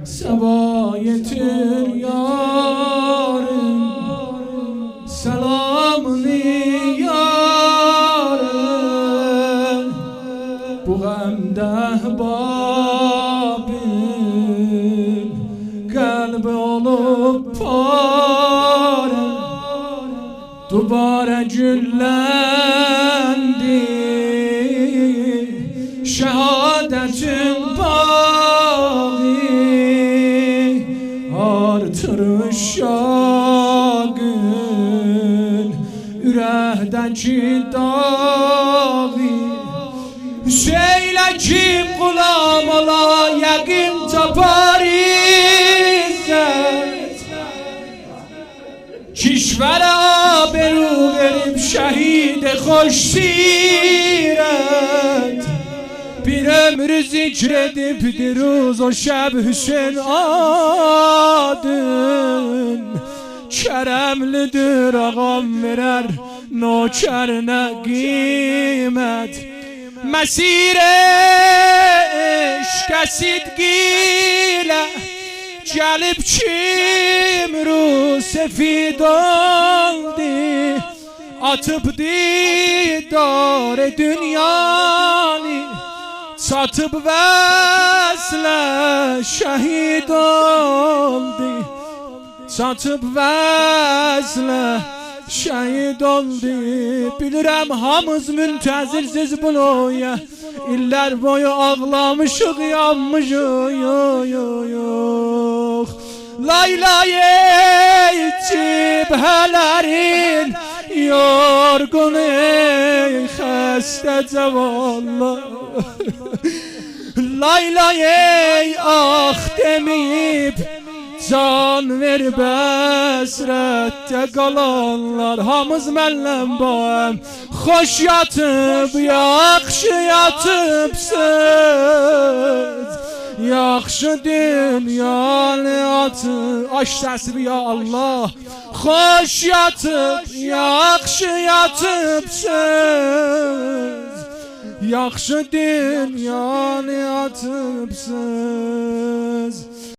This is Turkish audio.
sevayetir yarın, selamını yarın. Bu gemde Babil kalbi olup pare, dubare güllendi şehadetin bağı, artır şagın ürehdeki dağı. Hüseyle kim gulam ola, yakın tapar izzet, kişvere aberu verip şehide hoş siret. Bir ömrü zikredip diruz o şeb Hüseyin adın. Keremlidir ağam verer nokerine kıymet. Mesir eşk sidgiyle gelip çimru sefid oldu, atıp didar dünyanı, satıp vesle şehit oldu, satıp vesle şehit oldu. Bilirəm hamız müntəzirsiz buloya, iller boyu ağlamışıq, yanmışıq. Laylay cibhələrin yorgun xəstə cavanlar. Laylay ah demeyip can ver bəsrətdə qalanlar. Hamız məlləm bayım xoş yatıp, yaxşı yatıpsız, yaxşı dünyanı atıb. Aş səsibi ya Allah. Xoş yatıp, yaxşı yatıpsız, yaxşı dünyanı atıpsız.